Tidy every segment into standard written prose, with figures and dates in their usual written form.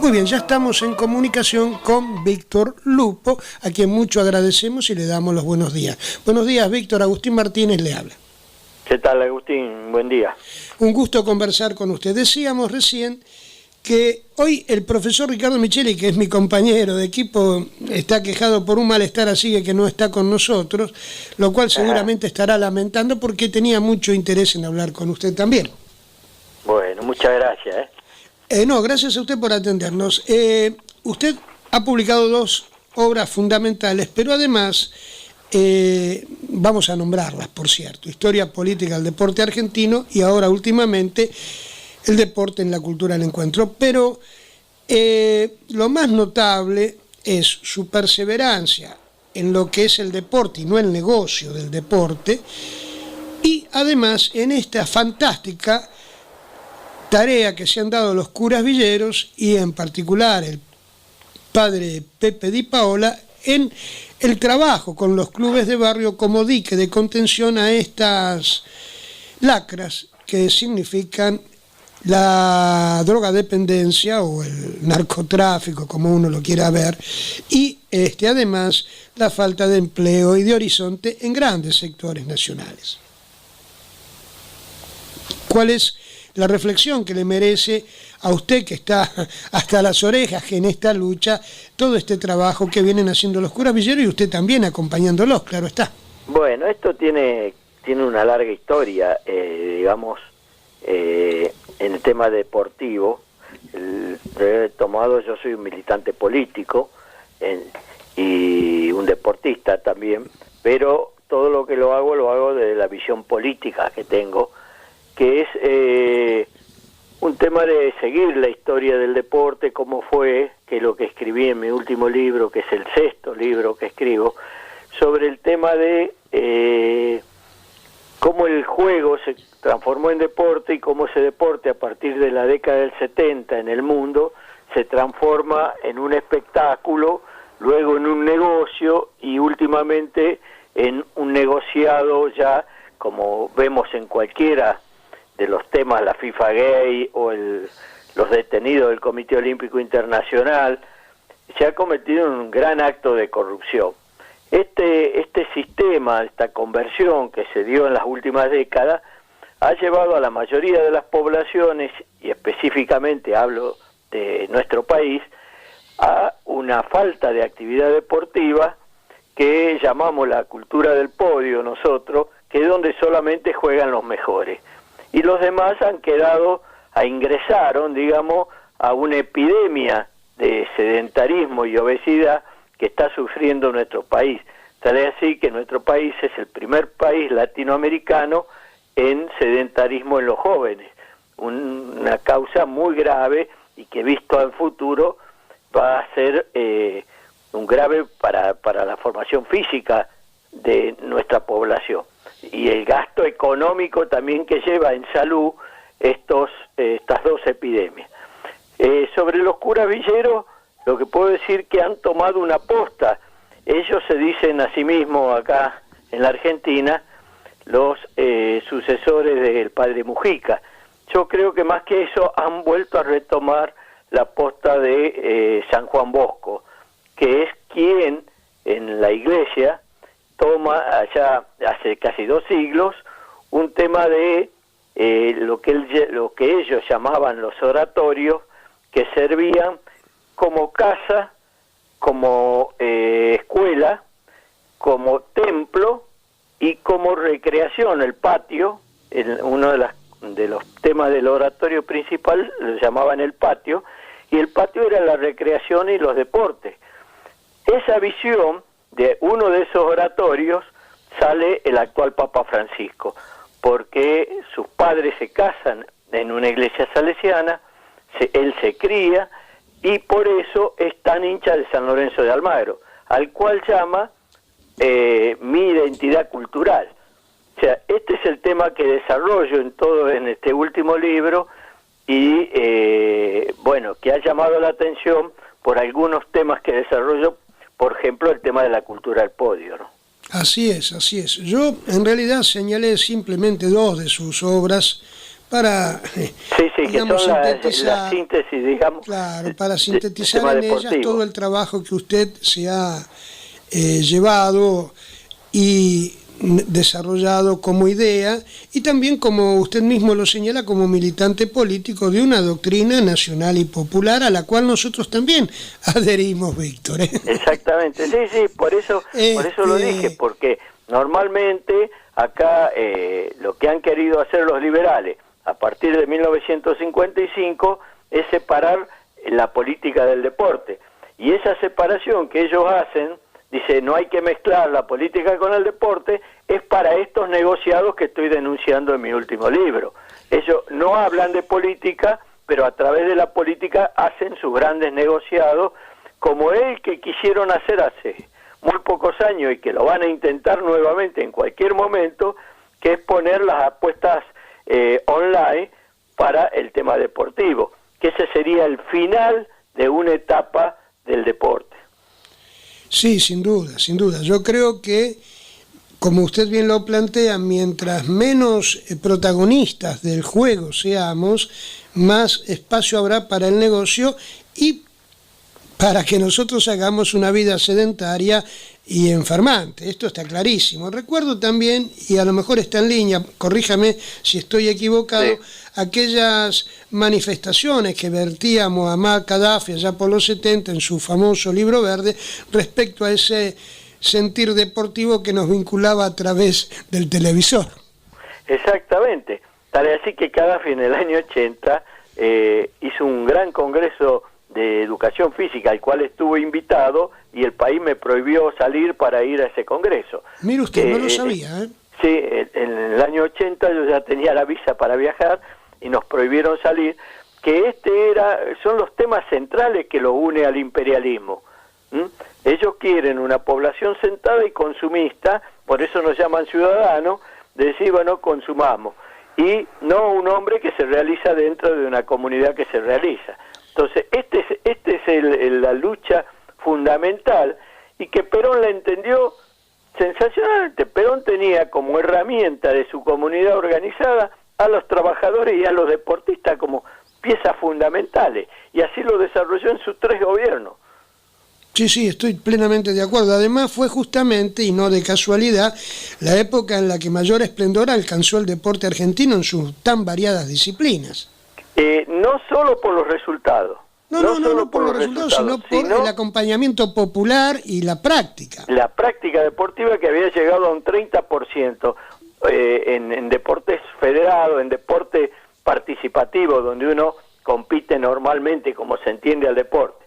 Muy bien, ya estamos en comunicación con Víctor Lupo, a quien mucho agradecemos y le damos los buenos días. Buenos días, Víctor. Agustín Martínez le habla. ¿Qué tal, Agustín? Buen día. Un gusto conversar con usted. Decíamos recién que hoy el profesor Ricardo Micheli, que es mi compañero de equipo, está quejado por un malestar, así que no está con nosotros, lo cual seguramente estará lamentando porque tenía mucho interés en hablar con usted también. Bueno, muchas gracias. No, gracias a usted por atendernos. Usted ha publicado 2 obras fundamentales, pero además, vamos a nombrarlas, por cierto: Historia política del deporte argentino y ahora últimamente El deporte en la cultura del encuentro. Pero lo más notable es su perseverancia en lo que es el deporte y no el negocio del deporte, y además en esta fantástica tarea que se han dado los curas villeros y en particular el padre Pepe Di Paola en el trabajo con los clubes de barrio como dique de contención a estas lacras que significan la drogadependencia o el narcotráfico, como uno lo quiera ver, y además la falta de empleo y de horizonte en grandes sectores nacionales. ¿Cuál es la reflexión que le merece a usted, que está hasta las orejas en esta lucha, todo este trabajo que vienen haciendo los curas villeros y usted también acompañándolos, claro está? Bueno, esto tiene una larga historia, digamos, en el tema deportivo. Yo soy un militante político y un deportista también, pero todo lo que lo hago desde la visión política que tengo, que es un tema de seguir la historia del deporte, cómo fue, que es lo que escribí en mi último libro, que es el 6º libro que escribo, sobre el tema de cómo el juego se transformó en deporte y cómo ese deporte a partir de la década del 70 en el mundo se transforma en un espectáculo, luego en un negocio y últimamente en un negociado ya, como vemos en cualquiera de los temas, la FIFA Gay o los detenidos del Comité Olímpico Internacional, se ha cometido un gran acto de corrupción. Este sistema, esta conversión que se dio en las últimas décadas, ha llevado a la mayoría de las poblaciones, y específicamente hablo de nuestro país, a una falta de actividad deportiva que llamamos la cultura del podio nosotros, que es donde solamente juegan los mejores. Y los demás ingresaron, digamos, a una epidemia de sedentarismo y obesidad que está sufriendo nuestro país. Tal es así que nuestro país es el primer país latinoamericano en sedentarismo en los jóvenes. Una causa muy grave y que visto al futuro va a ser un grave para la formación física de nuestra población. Y el gasto económico también que lleva en salud estas 2 epidemias. Sobre los curas villeros, lo que puedo decir que han tomado una posta. Ellos se dicen a sí mismos acá en la Argentina los sucesores del padre Mujica. Yo creo que más que eso han vuelto a retomar la posta de San Juan Bosco, que es quien en la iglesia toma allá hace casi 2 siglos un tema de lo que ellos llamaban los oratorios, que servían como casa, como escuela, como templo y como recreación. El patio, uno de los temas del oratorio principal lo llamaban el patio, y el patio era la recreación y los deportes. Esa visión de uno de esos oratorios sale el actual Papa Francisco, porque sus padres se casan en una iglesia salesiana, él se cría y por eso es tan hincha de San Lorenzo de Almagro, al cual llama mi identidad cultural. O sea, este es el tema que desarrollo en este último libro y que ha llamado la atención por algunos temas que desarrollo, por ejemplo, el tema de la cultura del podio, ¿no? Así es, así es. Yo en realidad señalé simplemente 2 de sus obras para digamos, que son la síntesis, digamos. Claro, para sintetizar en ellas todo el trabajo que usted se ha llevado y desarrollado como idea, y también, como usted mismo lo señala, como militante político de una doctrina nacional y popular a la cual nosotros también adherimos, Víctor. Exactamente, sí, por eso lo dije, porque normalmente acá lo que han querido hacer los liberales a partir de 1955 es separar la política del deporte, y esa separación que ellos hacen, dice, no hay que mezclar la política con el deporte, es para estos negociados que estoy denunciando en mi último libro. Ellos no hablan de política, pero a través de la política hacen sus grandes negociados, como el que quisieron hacer hace muy pocos años y que lo van a intentar nuevamente en cualquier momento, que es poner las apuestas online para el tema deportivo, que ese sería el final de una etapa del deporte. Sí, sin duda, sin duda. Yo creo que, como usted bien lo plantea, mientras menos protagonistas del juego seamos, más espacio habrá para el negocio y para que nosotros hagamos una vida sedentaria y enfermante. Esto está clarísimo. Recuerdo también, y a lo mejor está en línea, corríjame si estoy equivocado, sí, aquellas manifestaciones que vertía Muammar Gaddafi allá por los 70 en su famoso libro verde respecto a ese sentir deportivo que nos vinculaba a través del televisor. Exactamente. Tal es así que Gaddafi en el año 80 hizo un gran congreso de educación física al cual estuve invitado, y el país me prohibió salir para ir a ese congreso. Mire usted, no lo sabía, ¿eh? Sí, en el año 80 yo ya tenía la visa para viajar y nos prohibieron salir, que son los temas centrales que los une al imperialismo. Ellos quieren una población sentada y consumista, por eso nos llaman ciudadanos, de decir, bueno, consumamos, y no un hombre que se realiza dentro de una comunidad que se realiza. Entonces, este es la lucha fundamental, y que Perón la entendió sensacionalmente. Perón tenía como herramienta de su comunidad organizada a los trabajadores y a los deportistas como piezas fundamentales, y así lo desarrolló en sus 3 gobiernos. Sí, estoy plenamente de acuerdo. Además fue justamente, y no de casualidad, la época en la que mayor esplendor alcanzó el deporte argentino en sus tan variadas disciplinas. No solo por los resultados. No solo por los resultados, sino por el acompañamiento popular y la práctica. La práctica deportiva, que había llegado a un 30% en deportes federados, en deporte participativo, donde uno compite normalmente como se entiende al deporte.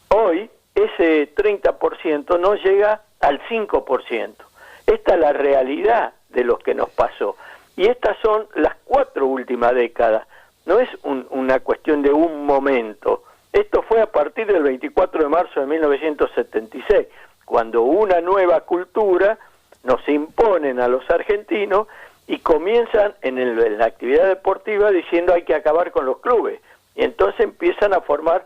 Hoy ese 30% no llega al 5%. Esta es la realidad de lo que nos pasó. Y estas son las 4 últimas décadas. No es una cuestión de un momento. Esto fue a partir del 24 de marzo de 1976, cuando una nueva cultura nos imponen a los argentinos y comienzan en la actividad deportiva diciendo hay que acabar con los clubes. Y entonces empiezan a formar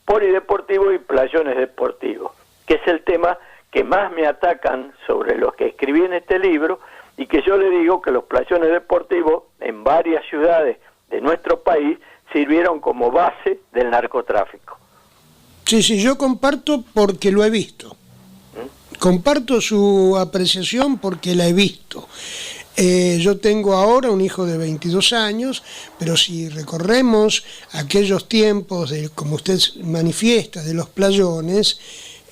polideportivos y playones deportivos, que es el tema que más me atacan sobre los que escribí en este libro, y que yo le digo que los playones deportivos en varias ciudades de nuestro país sirvieron como base del narcotráfico. Sí, yo comparto porque lo he visto. Comparto su apreciación porque la he visto. Yo tengo ahora un hijo de 22 años, pero si recorremos aquellos tiempos, como usted manifiesta, de los playones,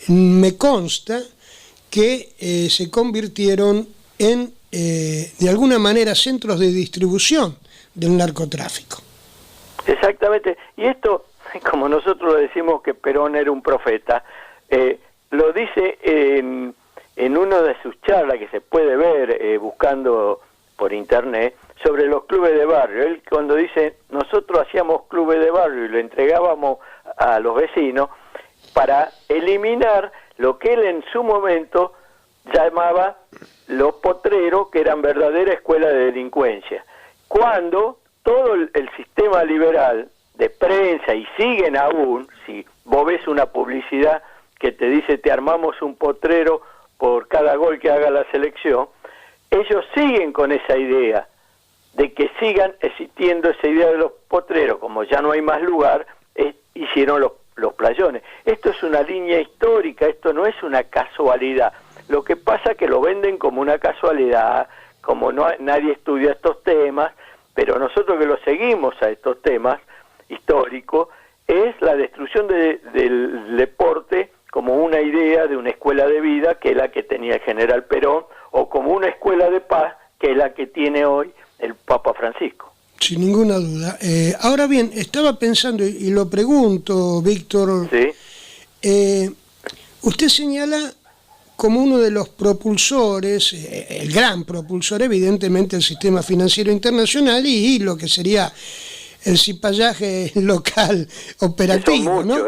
me consta que se convirtieron en, de alguna manera, centros de distribución del narcotráfico. Exactamente, y esto, como nosotros lo decimos que Perón era un profeta, lo dice en una de sus charlas que se puede ver buscando por internet sobre los clubes de barrio. Él cuando dice, nosotros hacíamos clubes de barrio y lo entregábamos a los vecinos para eliminar lo que él en su momento llamaba los potreros, que eran verdadera escuela de delincuencia. Cuando todo el sistema liberal de prensa, y siguen aún, si vos ves una publicidad que te dice te armamos un potrero por cada gol que haga la selección, ellos siguen con esa idea de que sigan existiendo esa idea de los potreros, como ya no hay más lugar, hicieron los playones. Esto es una línea histórica, esto no es una casualidad. Lo que pasa es que lo venden como una casualidad, como nadie estudia estos temas, pero nosotros que lo seguimos a estos temas históricos, es la destrucción del deporte como una idea de una escuela de vida, que es la que tenía el general Perón, o como una escuela de paz, que es la que tiene hoy el Papa Francisco. Sin ninguna duda. Ahora bien, estaba pensando, y lo pregunto, Víctor, ¿sí? Usted señala como uno de los propulsores, el gran propulsor, evidentemente, el sistema financiero internacional y lo que sería el cipallaje local operativo, que son muchos,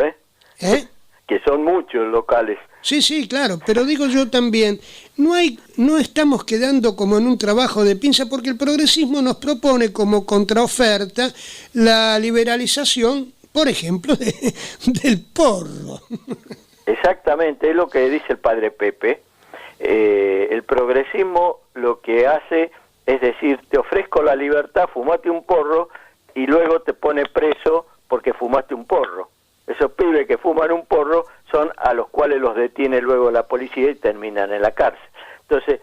¿no? Que son muchos locales. Sí, claro, pero digo yo también, no estamos quedando como en un trabajo de pinza, porque el progresismo nos propone como contraoferta la liberalización, por ejemplo, del porro. Exactamente, es lo que dice el padre Pepe. El progresismo lo que hace es decir, te ofrezco la libertad, fumate un porro, y luego te pone preso porque fumaste un porro. Esos pibes que fuman un porro son a los cuales los detiene luego la policía y terminan en la cárcel. Entonces,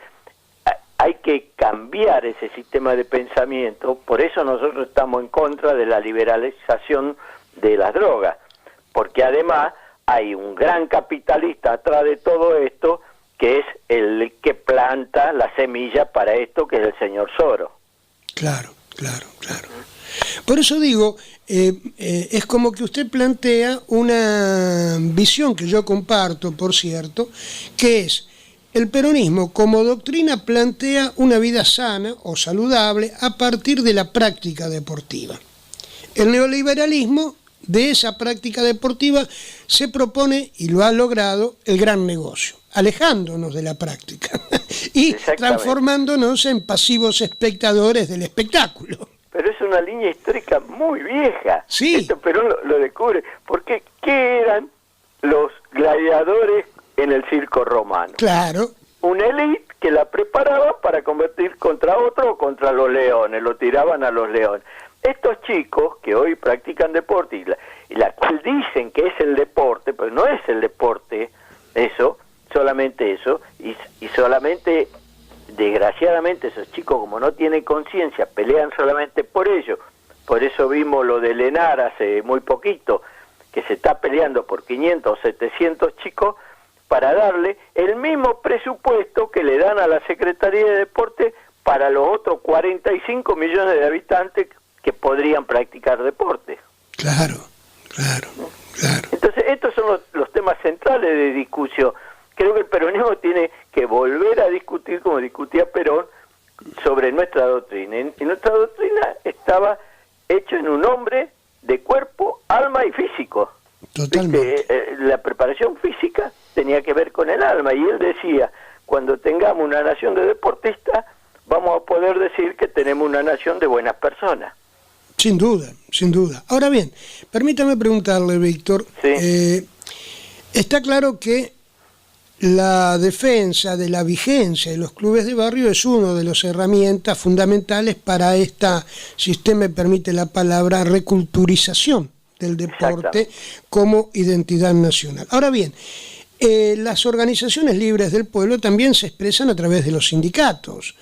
hay que cambiar ese sistema de pensamiento, por eso nosotros estamos en contra de la liberalización de las drogas, porque además hay un gran capitalista atrás de todo esto, que es el que planta la semilla para esto, que es el señor Soros. Claro. Por eso digo, es como que usted plantea una visión que yo comparto, por cierto, que es el peronismo como doctrina plantea una vida sana o saludable a partir de la práctica deportiva. El neoliberalismo de esa práctica deportiva se propone, y lo ha logrado, el gran negocio, alejándonos de la práctica y transformándonos en pasivos espectadores del espectáculo. Pero es una línea histórica muy vieja. Sí. Esto Perón lo descubre. Porque, ¿qué eran los gladiadores en el circo romano? Claro. Una élite que la preparaba para combatir contra otro o contra los leones, lo tiraban a los leones. Estos chicos que hoy practican deporte y la cual dicen que es el deporte, pero no es el deporte eso, solamente eso, y solamente, desgraciadamente, esos chicos, como no tienen conciencia, pelean solamente por ello. Por eso vimos lo de Lenar hace muy poquito, que se está peleando por 500 o 700 chicos para darle el mismo presupuesto que le dan a la Secretaría de Deporte para los otros 45 millones de habitantes que podrían practicar deporte. Claro. Entonces, estos son los temas centrales de discusión. Creo que el peronismo tiene que volver a discutir, como discutía Perón, sobre nuestra doctrina. Y nuestra doctrina estaba hecha en un hombre de cuerpo, alma y físico. Totalmente. La preparación física tenía que ver con el alma, y él decía, cuando tengamos una nación de deportistas, vamos a poder decir que tenemos una nación de buenas personas. Sin duda. Ahora bien, permítame preguntarle, Víctor, sí. Está claro que la defensa de la vigencia de los clubes de barrio es una de las herramientas fundamentales para esta, si usted me permite la palabra, reculturización del deporte como identidad nacional. Ahora bien, las organizaciones libres del pueblo también se expresan a través de los sindicatos.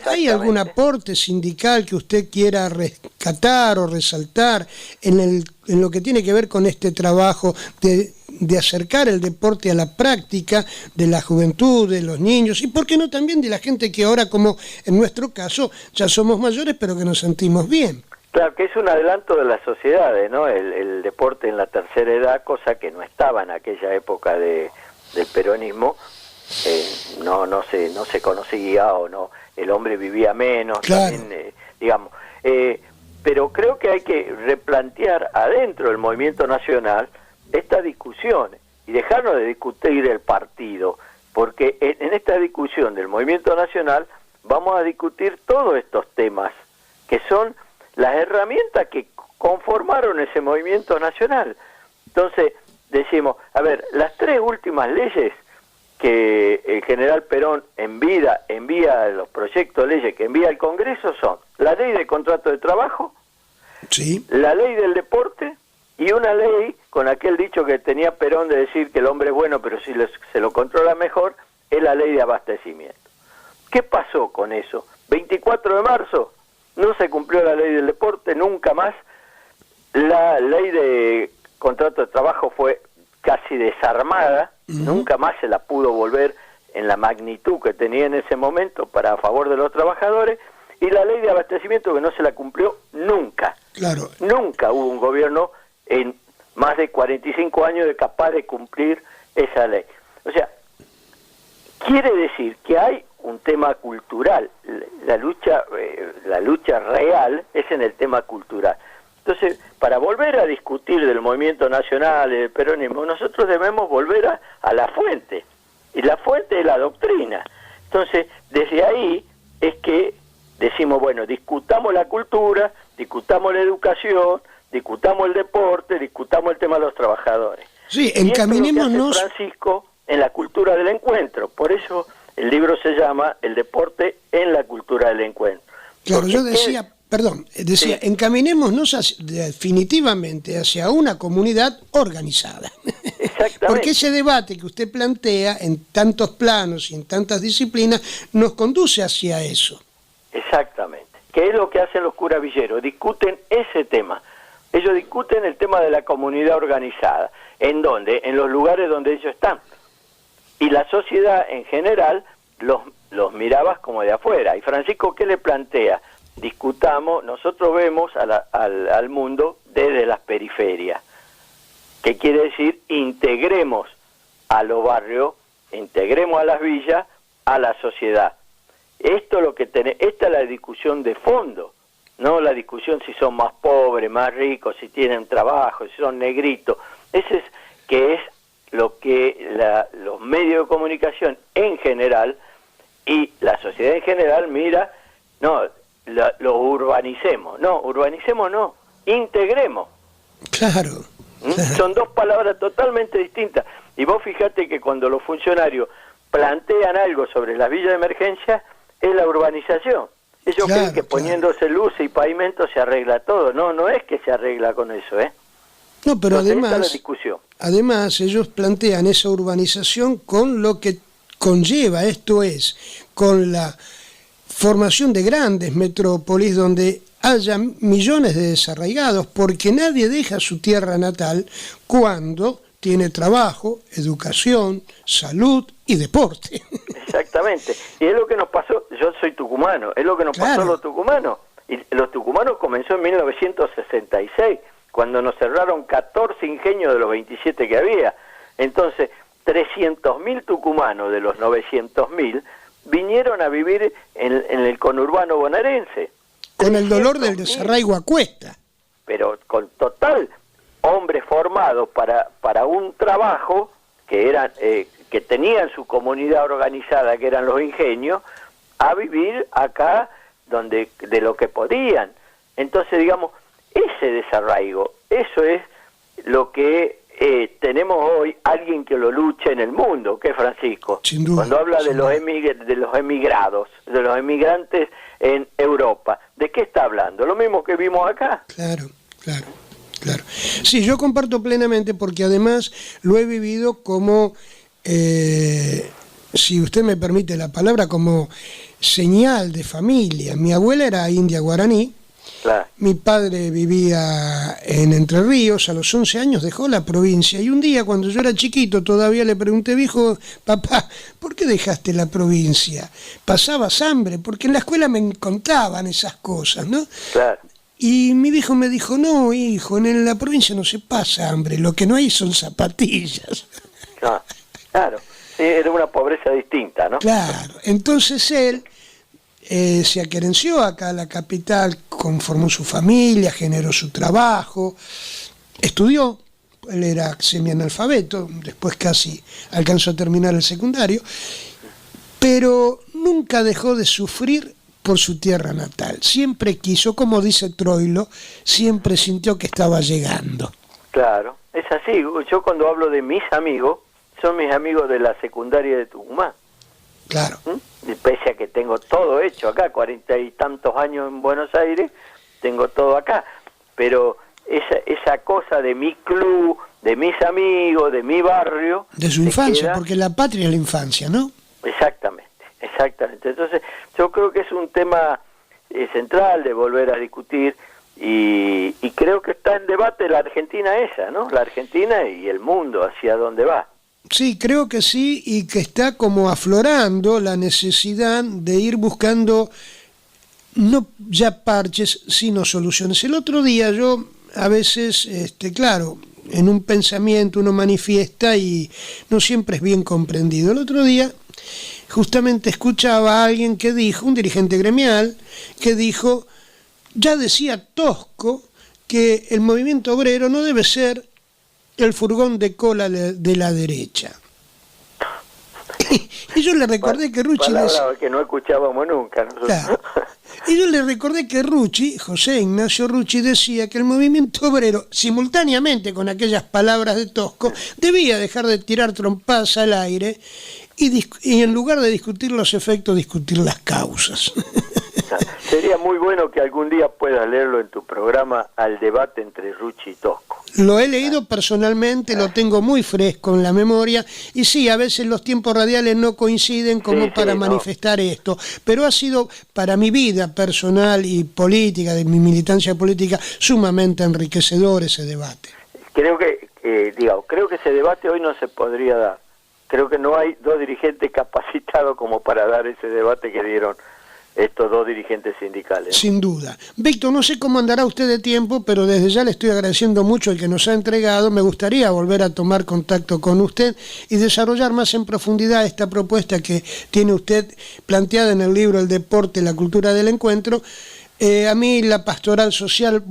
¿Hay algún aporte sindical que usted quiera rescatar o resaltar en lo que tiene que ver con este trabajo de acercar el deporte a la práctica de la juventud, de los niños, y por qué no también de la gente que ahora, como en nuestro caso, ya somos mayores pero que nos sentimos bien? Claro, que es un adelanto de las sociedades, ¿no? El deporte en la tercera edad, cosa que no estaba en aquella época del peronismo, no se conocía, o no, el hombre vivía menos, claro. También, digamos. Pero creo que hay que replantear adentro del movimiento nacional esta discusión y dejarnos de discutir el partido, porque en esta discusión del movimiento nacional vamos a discutir todos estos temas, que son las herramientas que conformaron ese movimiento nacional. Entonces, decimos, a ver, las tres últimas leyes que el general Perón envía los proyectos de leyes que envía al Congreso son la ley de contrato de trabajo, sí, la ley del deporte y una ley con aquel dicho que tenía Perón de decir que el hombre es bueno pero si se lo controla mejor, es la ley de abastecimiento. ¿Qué pasó con eso? 24 de marzo no se cumplió la ley del deporte, nunca más. La ley de contrato de trabajo fue casi desarmada, nunca más se la pudo volver en la magnitud que tenía en ese momento para a favor de los trabajadores, y la ley de abastecimiento que no se la cumplió nunca. Claro. Nunca hubo un gobierno en más de 45 años de capaz de cumplir esa ley. O sea, quiere decir que hay un tema cultural, la lucha real es en el tema cultural. Entonces, para volver a discutir del movimiento nacional y del peronismo, nosotros debemos volver a la fuente, y la fuente es la doctrina. Entonces, desde ahí es que decimos, bueno, discutamos la cultura, discutamos la educación, discutamos el deporte, discutamos el tema de los trabajadores. Sí, encaminémonos. Y esto es lo que hace Francisco en la cultura del encuentro, por eso el libro se llama El deporte en la cultura del encuentro. Claro, yo decía, sí, encaminémonos definitivamente hacia una comunidad organizada. Exactamente. Porque ese debate que usted plantea en tantos planos y en tantas disciplinas nos conduce hacia eso. Exactamente. ¿Qué es lo que hacen los curavilleros? Discuten ese tema. Ellos discuten el tema de la comunidad organizada. ¿En dónde? En los lugares donde ellos están. Y la sociedad en general los mirabas como de afuera. Y Francisco, ¿qué le plantea? Discutamos, nosotros vemos al mundo desde las periferias. ¿Qué quiere decir? Integremos a los barrios, integremos a las villas, a la sociedad. Esta es la discusión de fondo, no la discusión si son más pobres, más ricos, si tienen trabajo, si son negritos. Ese es que es lo que los medios de comunicación en general y la sociedad en general mira, no, lo urbanicemos, no, integremos. Claro. Son dos palabras totalmente distintas. Y vos fíjate que cuando los funcionarios plantean algo sobre las villas de emergencia, es la urbanización. Ellos creen que poniéndose luces y pavimento se arregla todo. No es que se arregla con eso, ¿eh? No, pero entonces, esta es la discusión. Además ellos plantean esa urbanización con lo que conlleva, esto es, con la formación de grandes metrópolis donde haya millones de desarraigados, porque nadie deja su tierra natal cuando tiene trabajo, educación, salud y deporte. Exactamente, y es lo que nos pasó, yo soy tucumano, es lo que nos pasó a los tucumanos, y los tucumanos comenzó en 1966, cuando nos cerraron 14 ingenios de los 27 que había. Entonces, 300.000 tucumanos de los 900.000 vinieron a vivir en el conurbano bonaerense. Con el dolor del desarraigo a cuesta. Pero con total, hombres formados para un trabajo que eran que tenían su comunidad organizada, que eran los ingenios, a vivir acá donde de lo que podían. Entonces, digamos, ese desarraigo, eso es lo que tenemos hoy, alguien que lo lucha en el mundo, que es Francisco. Sin duda, cuando habla de los emigrados, de los emigrantes en Europa, ¿de qué está hablando? Lo mismo que vimos acá. Claro. Sí, yo comparto plenamente, porque además lo he vivido como, si usted me permite la palabra, como señal de familia. Mi abuela era india guaraní. Claro. Mi padre vivía en Entre Ríos, a los 11 años dejó la provincia, y un día cuando yo era chiquito todavía le pregunté, viejo, papá, ¿por qué dejaste la provincia? ¿Pasabas hambre? Porque en la escuela me contaban esas cosas, ¿no? Claro. Y mi viejo me dijo, no, hijo, en la provincia no se pasa hambre, lo que no hay son zapatillas. No, claro, sí, era una pobreza distinta, ¿no? Claro, entonces él se aquerenció acá a la capital, conformó su familia, generó su trabajo, estudió, él era semianalfabeto, después casi alcanzó a terminar el secundario, pero nunca dejó de sufrir por su tierra natal. Siempre quiso, como dice Troilo, siempre sintió que estaba llegando. Claro, es así. Yo cuando hablo de mis amigos, son mis amigos de la secundaria de Tucumán. Claro. Y pese a que tengo todo hecho acá, 40 y tantos años en Buenos Aires, tengo todo acá, pero esa cosa de mi club, de mis amigos, de mi barrio... De su infancia, porque la patria es la infancia, ¿no? Exactamente. Entonces, yo creo que es un tema central de volver a discutir y creo que está en debate la Argentina esa, ¿no? La Argentina y el mundo, hacia dónde va. Sí, creo que sí, y que está como aflorando la necesidad de ir buscando no ya parches, sino soluciones. El otro día yo a veces, claro, en un pensamiento uno manifiesta y no siempre es bien comprendido. El otro día justamente escuchaba a alguien que dijo, un dirigente gremial, que dijo, ya decía Tosco que el movimiento obrero no debe ser el furgón de cola de la derecha. Y yo le recordé que Rucci... Palabra que no escuchábamos nunca. Claro. Y yo le recordé que Rucci, José Ignacio Rucci, decía que el movimiento obrero, simultáneamente con aquellas palabras de Tosco, debía dejar de tirar trompadas al aire y en lugar de discutir los efectos, discutir las causas. Sería muy bueno que algún día puedas leerlo en tu programa, Al debate entre Rucci y Tosco. Lo he leído personalmente, lo tengo muy fresco en la memoria, y sí, a veces los tiempos radiales no coinciden como para manifestar esto, pero ha sido para mi vida personal y política, de mi militancia política, sumamente enriquecedor ese debate. Creo que ese debate hoy no se podría dar. Creo que no hay dos dirigentes capacitados como para dar ese debate que dieron estos dos dirigentes sindicales. Sin duda. Víctor, no sé cómo andará usted de tiempo, pero desde ya le estoy agradeciendo mucho el que nos ha entregado. Me gustaría volver a tomar contacto con usted y desarrollar más en profundidad esta propuesta que tiene usted planteada en el libro El deporte, la cultura del encuentro. A mí la pastoral social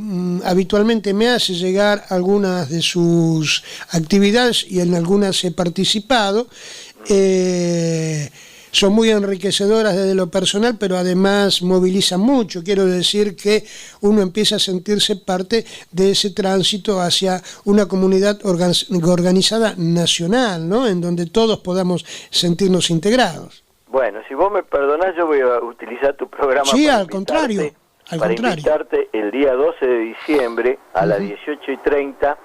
habitualmente me hace llegar algunas de sus actividades y en algunas he participado. Son muy enriquecedoras desde lo personal, pero además movilizan mucho. Quiero decir que uno empieza a sentirse parte de ese tránsito hacia una comunidad organizada nacional, ¿no? En donde todos podamos sentirnos integrados. Bueno, si vos me perdonás, yo voy a utilizar tu programa para invitarte el día 12 de diciembre a las 18:30.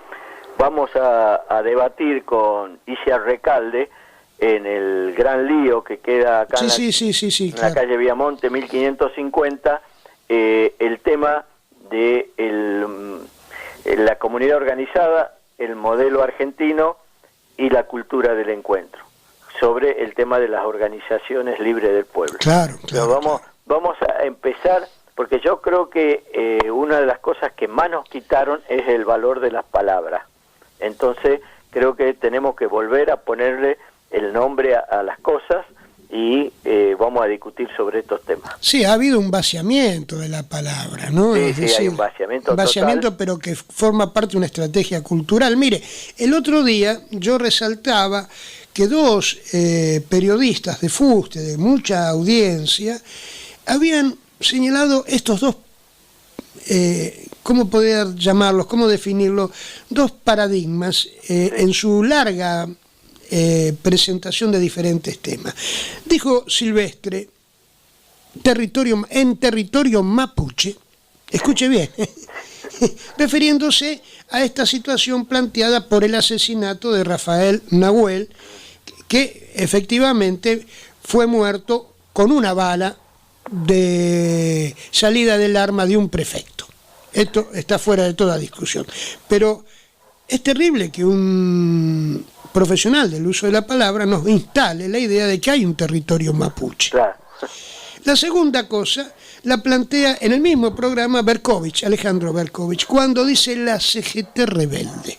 Vamos a debatir con Isia Recalde en el Gran Lío que queda acá en la calle Viamonte 1550, el tema de la comunidad organizada, el modelo argentino y la cultura del encuentro, sobre el tema de las organizaciones libres del pueblo. Claro. Vamos a empezar, porque yo creo que una de las cosas que más nos quitaron es el valor de las palabras. Entonces creo que tenemos que volver a ponerle el nombre a las cosas y vamos a discutir sobre estos temas. Sí, ha habido un vaciamiento de la palabra, ¿no? Sí, hay un vaciamiento total, pero que forma parte de una estrategia cultural. Mire, el otro día yo resaltaba que dos periodistas de Fuste, de mucha audiencia, habían señalado estos dos, ¿cómo poder llamarlos? ¿Cómo definirlos? Dos paradigmas en su larga presentación de diferentes temas. Dijo Silvestre, en territorio mapuche, escuche bien, refiriéndose a esta situación planteada por el asesinato de Rafael Nahuel, que efectivamente fue muerto con una bala de salida del arma de un prefecto. Esto está fuera de toda discusión. Pero es terrible que un profesional del uso de la palabra nos instale la idea de que hay un territorio mapuche. Claro. La segunda cosa la plantea en el mismo programa Alejandro Berkovich, cuando dice la CGT rebelde.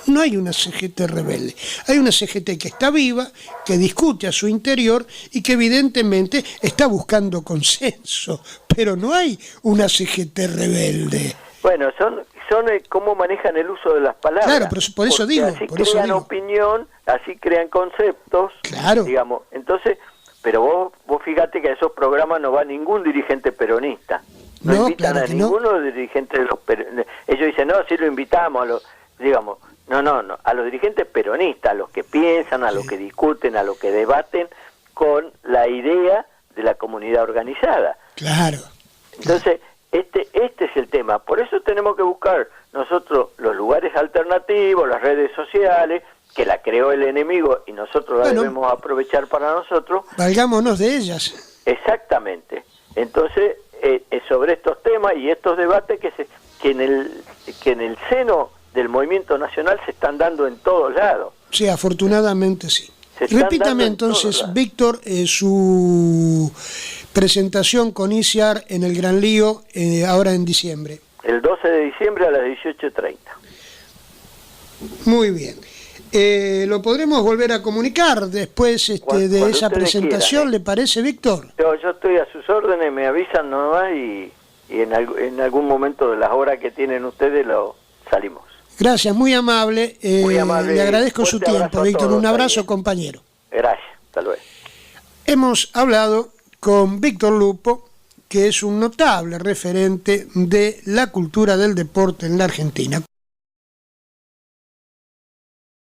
No hay una CGT rebelde, hay una CGT que está viva, que discute a su interior y que evidentemente está buscando consenso, pero no hay una CGT rebelde. Bueno, son cómo manejan el uso de las palabras. Claro, pero por eso digo. Así crean opinión, así crean conceptos, claro. Digamos. Entonces, pero vos fíjate que a esos programas no va ningún dirigente peronista. No invitan a ninguno de los dirigentes de los peronistas. Ellos dicen, no, sí lo invitamos, digamos. No, a los dirigentes peronistas, a los que piensan, a los que discuten, a los que debaten con la idea de la comunidad organizada. Claro. Entonces, este es el tema. Por eso tenemos que buscar nosotros los lugares alternativos, las redes sociales, que la creó el enemigo y nosotros la debemos aprovechar para nosotros. Valgámonos de ellas. Exactamente. Entonces, sobre estos temas y estos debates que en el seno del movimiento nacional se están dando en todos lados. Sí, afortunadamente sí. Repítame entonces, Víctor, su presentación con ICIAR en el Gran Lío ahora en diciembre. El 12 de diciembre a las 18:30. Muy bien. ¿Lo podremos volver a comunicar después de esa presentación, quieran, ¿le parece, Víctor? Yo estoy a sus órdenes, me avisan nomás y en algún momento de las horas que tienen ustedes lo salimos. Gracias, muy amable. Muy amable. Le agradezco su tiempo, Víctor. Un abrazo, compañero. Gracias, hasta luego. Hemos hablado con Víctor Lupo, que es un notable referente de la cultura del deporte en la Argentina.